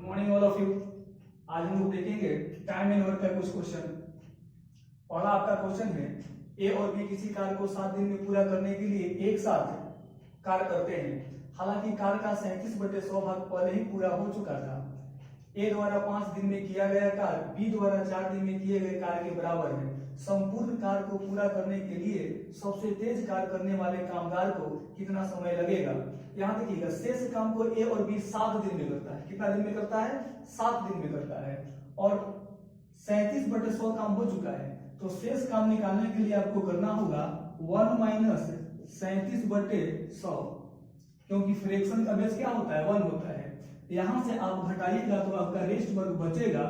Morning all of you. आज हम लोग देखेंगे टाइम एंड वर्क का कुछ क्वेश्चन। पहला आपका क्वेश्चन है, ए और बी किसी कार्य को 7 दिन में पूरा करने के लिए एक साथ कार्य करते हैं। हालांकि कार्य का 37/100 भाग पहले ही पूरा हो चुका था। ए द्वारा 5 दिन में किया गया कार्य बी द्वारा 4 दिन में किए गए कार्य के बराबर है। संपूर्ण कार्य को पूरा करने के लिए सबसे तेज कार्य करने वाले कामगार को कितना समय लगेगा। यहाँ देखिएगा, शेष काम को ए और बी 7 दिन में करता है। कितना दिन में करता है? 7 दिन में करता है। और 37/100 काम हो चुका है, तो शेष काम निकालने के लिए आपको करना होगा 1 - 37/100, क्योंकि फ्रैक्शन का बेस क्या होता है? 1 होता है। यहां से आप घटाइएगा तो आपका रेस्ट वर्क बचेगा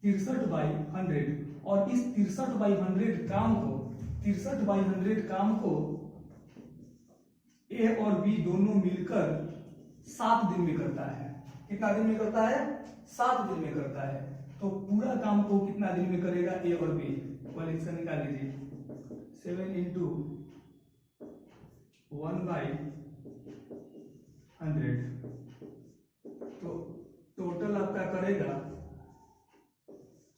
63/100। और इस 63/100 काम को ए और बी दोनों मिलकर 7 दिन में करता है। कितना दिन में करता है? 7 दिन में करता है। तो पूरा काम को कितना दिन में करेगा ए और बी? इक्वेशन निकाल लीजिए। 7 × 1/100, तो टोटल आपका करेगा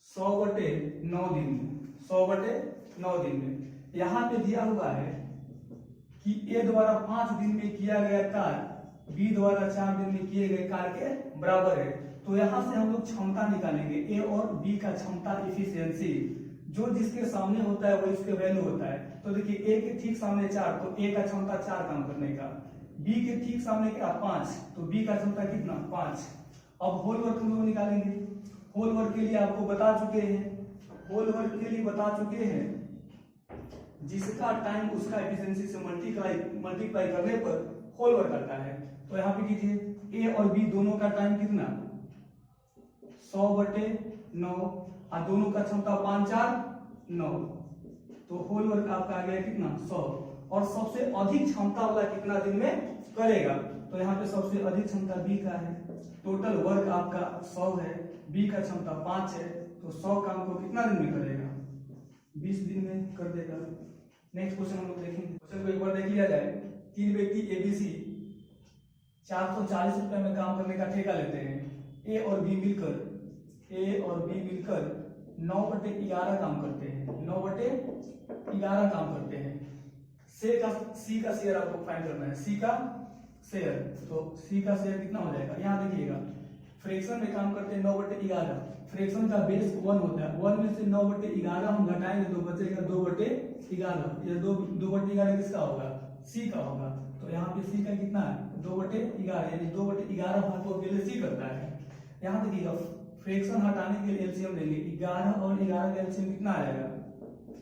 100/9 दिन में। 100/9 दिन में यहां पे दिया हुआ है कि ए द्वारा 5 दिन में किया गया कार्य बी द्वारा 4 दिन में किए गए कार्य के बराबर है। तो यहां से हम लोग क्षमता निकालेंगे, ए और बी का क्षमता, इफिशियंसी। जो जिसके सामने होता है वो इसके वैल्यू होता है। तो देखिए, ए के ठीक सामने 4, तो ए का क्षमता 4 काम करने का। बी के ठीक सामने क्या? 5, तो बी का क्षमता कितना? 5। अब होल वर्क हम लोग निकालेंगे। होल वर्क के लिए आपको बता चुके हैं, जिसका टाइम उसका एफिशिएंसी से मल्टीप्लाई करने पर होल वर्क आता है। तो यहाँ पे कीजिए, ए और बी दोनों का टाइम कितना? 100/9, और दोनों का क्षमता 5 × 4 = 9, तो होल वर्क आपका आ गया कितना? 100। और सबसे अधिक क्षमता वाला कितना दिन में करेगा? तो यहाँ पे सबसे अधिक क्षमता बी का है। टोटल वर्क आपका 100 है, बी का क्षमता 5 है, तो 100 काम को कितना दिन में करेगा? 20 दिन में कर देगा। नेक्स्ट क्वेश्चन हम लोग देखेंगे। क्वेश्चन को एक बार देख लिया जाए। 3 व्यक्ति एबीसी 440 रुपए में काम करने का ठेका लेते हैं। ए और बी मिलकर 9/11 काम करते हैं। 9/11 काम करते हैं। सी का शेयर आपको फाइंड करना है। सी का शेयर, तो सी का शेयर कितना हो जाएगा? यहाँ देखिएगा, फ्रैक्शन में काम करते हैं 9/11। फ्रैक्शन का बेस 1 होता है। 1 में से 9/11 हम घटाएंगे तो बचेगा 2/11। ये 2/11 किसका होगा? सी का होगा। तो यहाँ पे सी का कितना है? 2/11, यानी 2/11 भाग को अकेले सी करता है। यहाँ देखिएगा, फ्रैक्शन हटाने के लिए एलसीएम लेंगे। 11 और 11 का एलसीएम कितना आएगा?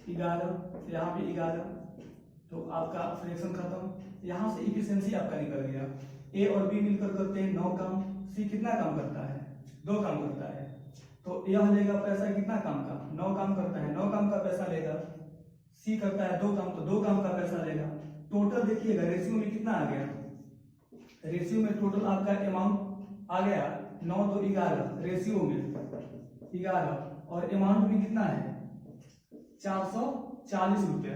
11। यहाँ पे 11, तो आपका फ्रैक्शन खत्म। यहाँ से इफिशिएंसी आपका निकल गया। ए और बी मिलकर करते हैं 9 काम। सी कितना काम करता है? 2 काम करता है। तो यह लेगा पैसा कितना काम का? 9 काम करता है, 9 काम का पैसा लेगा। सी करता है 2 काम, तो 2 काम का पैसा लेगा। टोटल देखिएगा, रेशियो में कितना आ गया? रेशियो में टोटल आपका अमाउंट आ गया 9 × 2 = 11, रेशियो में 11। और अमाउंट भी कितना है? 440 रुपया।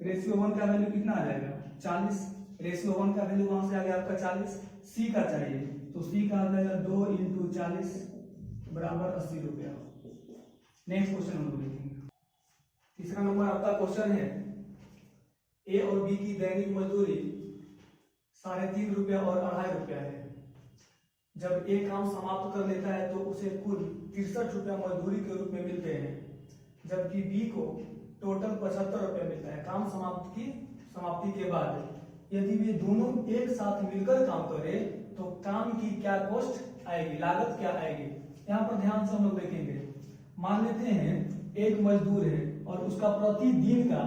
रेशियो 1 का वैल्यू कितना आ जाएगा? 40। रेशियो 1 का वैल्यू वहां से आ गया आपका 40। सी का चाहिए, तो सी का आ जाएगा 2 × 40 = 80 रुपया। नेक्स्ट क्वेश्चन हम लोग देखेंगे। तीसरा नंबर आपका क्वेश्चन है, ए और बी की दैनिक मजदूरी 3.5 रुपया और 2.5 रुपया है। जब ए काम समाप्त कर लेता है तो उसे कुल 63 रुपया मजदूरी के रूप में मिलते हैं, जबकि बी को टोटल 75 रुपया मिलता है काम समाप्ति के बाद। यदि वे दोनों एक साथ मिलकर काम करें तो काम की क्या कॉस्ट आएगी, लागत क्या आएगी? यहाँ पर ध्यान से हम लोग देखेंगे। मान लेते हैं एक मजदूर है और उसका प्रतिदिन का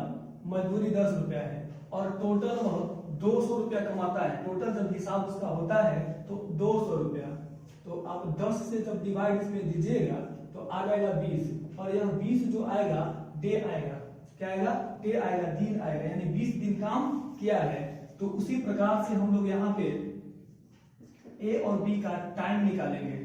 मजदूरी 10 रुपया है, और टोटल वह 200 रुपया कमाता है। टोटल जब हिसाब उसका होता है तो 200 रुपया। तो आप 10 से जब डिवाइड इसमें दीजिएगा तो आ जाएगा 20, और यह 20 जो आएगा डे आएगा। क्या आएगा? डे आएगा, दिन आएगा, यानी 20 दिन काम किया है। तो उसी प्रकार से हम लोग यहाँ पे ए और बी का टाइम निकालेंगे।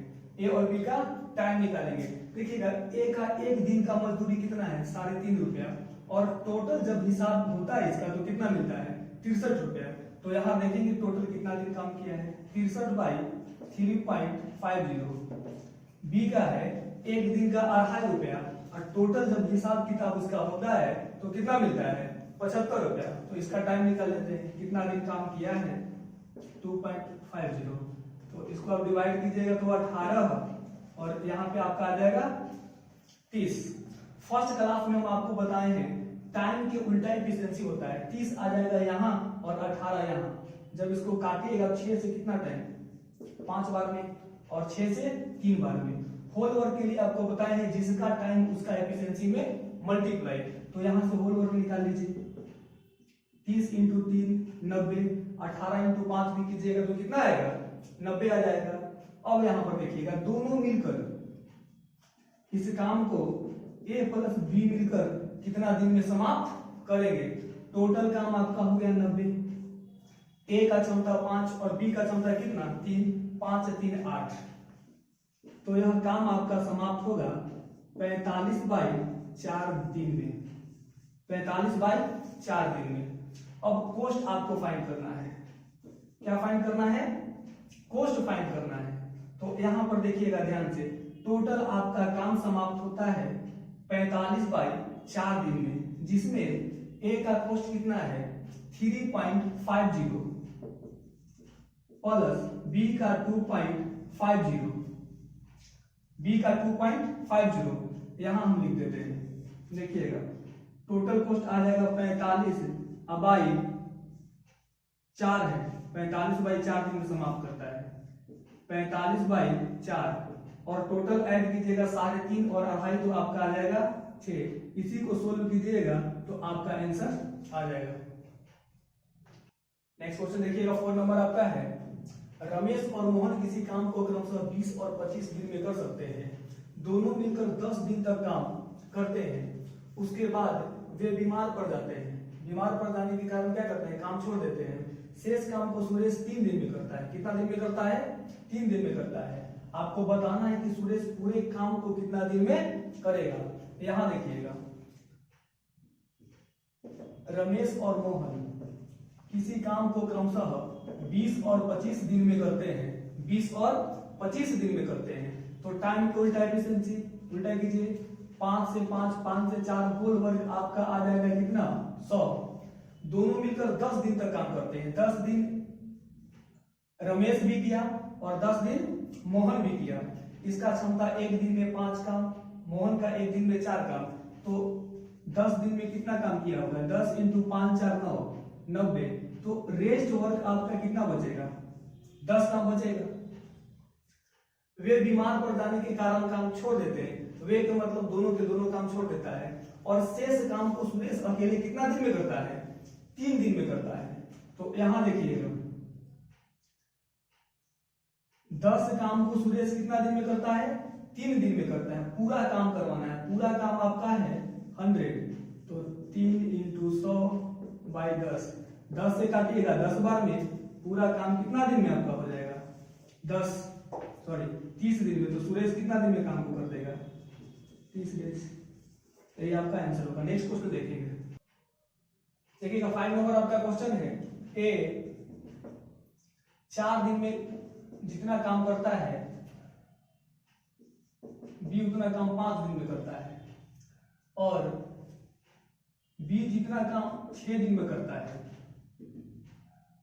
देखिएगा, ए का 1 दिन का मजदूरी कितना है? 3.5 रुपया। और टोटल जब हिसाब होता है इसका तो कितना मिलता है? 63 रुपया। तो यहाँ देखेंगे टोटल कितना दिन काम किया है। 63/3 3.50। बी का है एक दिन का 2.5 रुपया और टोटल जब हिसाब किताब उसका होता है तो कितना मिलता है 75 रुपया। तो इसका टाइम निकाल लेते हैं, कितना दिन काम किया है 2.50। तो इसको आप डिवाइड कीजिएगा तो 18 और यहाँ पे आपका आ जाएगा 30। फर्स्ट क्लास में हम आपको बताए हैं टाइम के उल्टा एफिशिएंसी होता है, 30 आ जाएगा यहाँ और 18 यहाँ। जब इसको काटिएगा 6 से कितना टाइम 5 बार में और 6 से 3 बार में। होल वर्क के लिए आपको बताए हैं जिसका टाइम उसका एफिशिएंसी में मल्टीप्लाई। तो यहाँ से होल वर्क निकाल लीजिए, 30 इंटू 3 90, 18 इंटू 5 भी कीजिएगा तो कितना आएगा 90 आ जाएगा। अब यहाँ पर देखिएगा दोनों मिलकर इस काम को ए प्लस बी मिलकर कितना दिन में समाप्त करेंगे। टोटल काम आपका हो गया 90। ए का क्षमता 5 और बी का क्षमता कितना 3, 5 से 3 8। तो यह काम आपका समाप्त होगा 45/4 दिन में, 45/4 दिन में। अब कोस्ट आपको फाइंड करना है। क्या फाइंड करना है कोस्ट फाइंड करना है। तो यहां पर देखिएगा ध्यान से, टोटल आपका काम समाप्त होता है 45/4 दिन में, जिसमें ए का कोस्ट कितना है 3.50 प्लस बी का 2.50, बी का 2.50 यहां हम लिख देते हैं। देखिएगा टोटल कोस्ट आ जाएगा 45/4 है, 45/4 दिन में समाप्त करता है 45/4 और टोटल ऐड कीजिएगा 3.5 और 2.5 तो आपका आ जाएगा 6। इसी को सोल्व कीजिएगा तो आपका आंसर आ जाएगा। नेक्स्ट क्वेश्चन देखिएगा 4 नंबर आपका है, रमेश और मोहन किसी काम को क्रमशः 20 और 25 दिन में कर सकते हैं। दोनों मिलकर 10 दिन तक काम करते हैं, उसके बाद वे बीमार पड़ जाते हैं। बीमार पड़ जाने के कारण क्या करते हैं काम छोड़ देते हैं। शेष काम को सुरेश 3 दिन में करता है। कितना दिन में करता है 3 दिन में करता है। आपको बताना है कि सुरेश पूरे काम को कितना दिन में करेगा। यहां देखिएगा रमेश और मोहन किसी काम को क्रमशः 20 और 25 दिन में करते हैं, 20 और 25 दिन में करते हैं। तो टाइम को उल्टा एफिशिएंसी उल्टा कीजिए, 5 से 5, 5 से 4 होल वर्ग आपका आ जाएगा कितना 100। दोनों मिलकर 10 दिन तक काम करते हैं। 10 दिन रमेश भी किया और 10 दिन मोहन भी किया। इसका क्षमता एक दिन में 5 काम, मोहन का एक दिन में 4 काम। तो 10 दिन में कितना काम किया होगा 10 इंटू 5 4 9 90। तो रेस्ट वर्क आपका कितना बचेगा 10 काम बचेगा। वे बीमार पड़ जाने के कारण काम छोड़ देते हैं। वे का मतलब दोनों के दोनों काम छोड़ देता है और शेष काम को सुरेश अकेले कितना दिन में करता है 3 दिन में करता है। तो यहां देखिएगा 10 काम को सुरेश कितना दिन में करता है 3 दिन में करता है। पूरा काम करवाना है, पूरा काम आपका है 100। तो 3 इंटू 100/10, 10 से काटिएगा 10 बार में पूरा काम कितना दिन में आपका हो जाएगा 30 दिन में। तो सुरेश कितना दिन में काम को कर देगा 30 दिन। यही आपका आंसर होगा। नेक्स्ट क्वेश्चन देखेंगे। देखिएगा 5 नंबर आपका क्वेश्चन है, ए 4 दिन में जितना काम करता है बी उतना काम 5 दिन में करता है और बी जितना काम 6 दिन में करता है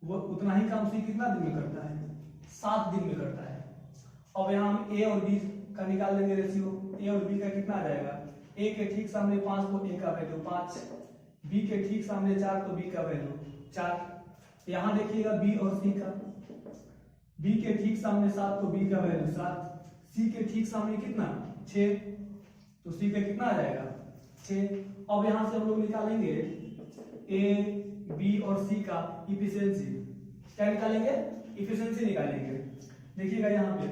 वो उतना ही काम सी कितना दिन में करता है 7 दिन में करता है। अब यहाँ हम ए और बी का निकाल लेंगे रेशियो। ए और बी का कितना आ जाएगा, ए के ठीक सामने 5 तो ए का वैल्यू 5, बी के ठीक सामने 4 तो बी का वैल्यू 4। यहाँ देखिएगा बी और सी का, बी के ठीक सामने 7 तो बी का वैल्यू 7, सी के ठीक सामने कितना 6 तो सी का कितना आ जाएगा 6। अब यहां से हम लोग निकालेंगे ए बी और सी का इफिशियंसी। क्या निकालेंगे इफिशियंसी निकालेंगे। देखिएगा यहाँ पे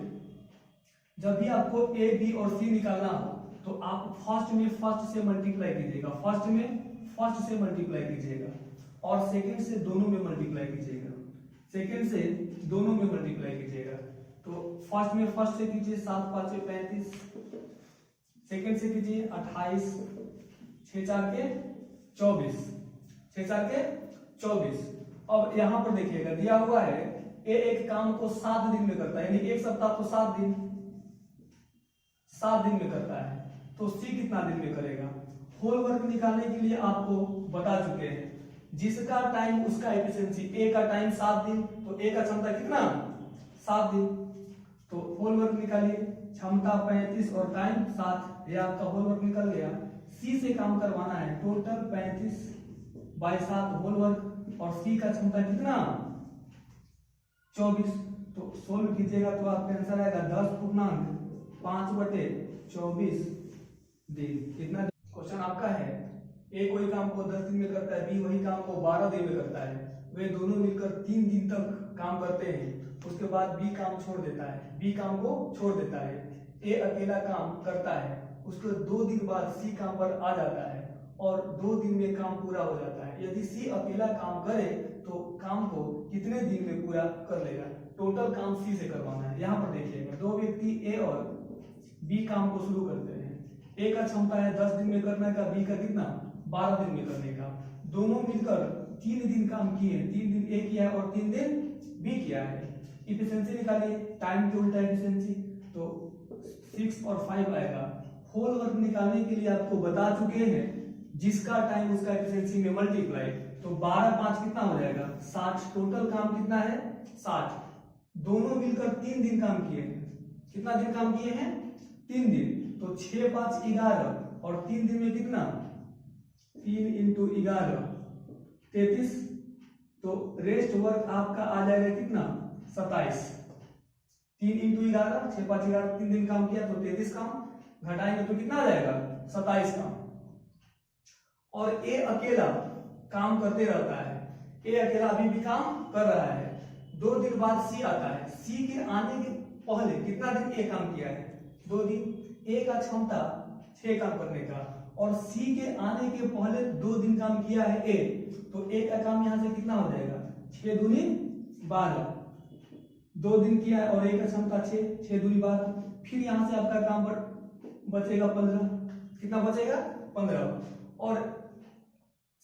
जब भी आपको ए बी और सी निकालना हो तो आप फर्स्ट में फर्स्ट से मल्टीप्लाई कीजिएगा, फर्स्ट में फर्स्ट से मल्टीप्लाई कीजिएगा और सेकंड से दोनों में मल्टीप्लाई कीजिएगा, सेकंड से दोनों में मल्टीप्लाई कीजिएगा। तो फर्स्ट में फर्स्ट से कीजिए 7 5 35, सेकंड से कीजिए 28, 6 4 के 24, 6 4 के 24। अब यहां पर देखिएगा दिया हुआ है ए एक काम को 7 दिन में करता है, यानी एक सप्ताह को 7 दिन में करता है। तो सी कितना दिन में करेगा? होल वर्क निकालने के लिए आपको बता चुके हैं, जिसका टाइम उसका एफिशिएंसी। ए का टाइम 7 दिन, तो ए का क्षमता कितना? 7 दिन। तो होल वर्क निकालिए, क्षमता 35 और टाइम 7, ये आपका होल वर्क निकल गया। सी से काम करवाना है, टोटल 35/7 होल वर्क, और सी का क्षमता कितना? 24। तो सोल्व कीजिएगा तो आपका आंसर आएगा 10/5/24 दिन। कितना? क्वेश्चन आपका है, ए कोई काम को 10 दिन में करता है, बी वही काम को 12 दिन में करता है, वे दोनों मिलकर 3 दिन तक काम करते हैं, उसके बाद बी काम छोड़ देता है, बी काम को छोड़ देता है। ए अकेला काम करता है, उसके 2 दिन बाद सी काम पर आ जाता है और 2 दिन में काम पूरा हो जाता है। यदि सी अकेला काम करे तो काम को कितने दिन में पूरा कर लेगा? टोटल काम सी से करवाना है। यहाँ पर देखिएगा, 2 व्यक्ति ए और बी काम को शुरू करते हैं। ए का क्षमता है 10 दिन में करने का, बी का कितना? 12 दिन में करने का। दोनों मिलकर 3 दिन काम किए, 3 दिन ए किया है और 3 दिन बी किया है। इफिशिएंसी निकालिए, टाइम के उल्टा इफिशिएंसी, तो 6 और 5 आएगा। होल वर्क निकालने के लिए आपको बता चुके हैं, जिसका टाइम उसका एफिशिएंसी में मल्टीप्लाई, तो 12/5 कितना हो जाएगा? 60। टोटल काम कितना है? 60। दोनों मिलकर 3 दिन काम किए हैं। कितना दिन काम किए हैं? 3 दिन। तो 6 5 11 और 3 दिन में कितना? 3 × 11 33। तो रेस्ट वर्क आपका आ जाएगा कितना? 27। 3 × 11 6 5 11 3 दिन काम किया तो 33 काम, घटाएंगे तो कितना आ जाएगा? 27 काम। और ए अकेला काम करते रहता है, ए अकेला अभी भी काम कर रहा है। 2 दिन बाद सी आता है, सी के आने के पहले कितना दिन ए काम किया है? 2 दिन। ए का क्षमता 6 काम करने का, और सी के आने के पहले 2 दिन काम किया है ए, तो ए का काम यहां से कितना हो जाएगा? 6 दूनी 12। 2 दिन किया है और ए का क्षमता 6 दूनी 12। फिर यहां से आपका काम बचेगा 15। कितना बचेगा? 15। और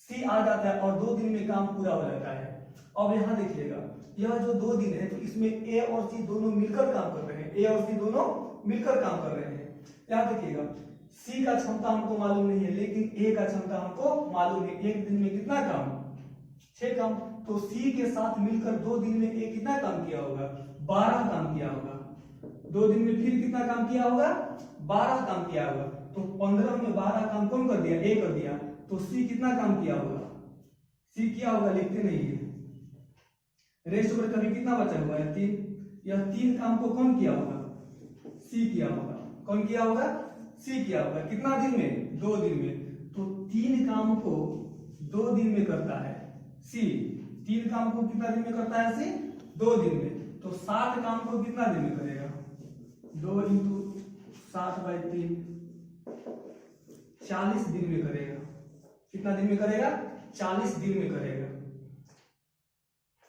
सी आ जाता है और 2 दिन में काम पूरा हो जाता है। अब यहां देखिएगा, यह जो 2 दिन है तो इसमें ए और सी दोनों मिलकर काम कर रहे हैं, ए और सी दोनों मिलकर काम कर रहे हैं। यहाँ देखिएगा, सी का क्षमता हमको मालूम नहीं है, लेकिन ए का क्षमता हमको मालूम है। एक दिन में कितना काम? 6 काम। तो सी के साथ मिलकर 2 दिन में ए कितना काम किया होगा? 12 काम किया होगा। 2 दिन में फिर कितना काम किया होगा? 12 काम किया होगा। तो 15 में 12 काम कौन कर दिया? ए कर दिया। तो सी कितना काम किया होगा? सी किया होगा, लिखते नहीं है। रेस्ट वर्क अभी कितना बचा हुआ है? 3। यह 3 काम को कौन किया होगा? सी किया होगा। कौन किया होगा? सी किया होगा। कितना दिन में? 2 दिन में। तो 3 काम को 2 दिन में करता है सी। 3 काम को कितना दिन में करता है सी? 2 दिन में। तो 7 काम को कितना दिन में करेगा? 2 × 60/3 40 दिन में करेगा। कितना दिन में करेगा? 40 दिन में करेगा।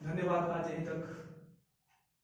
धन्यवाद, आज यहीं तक।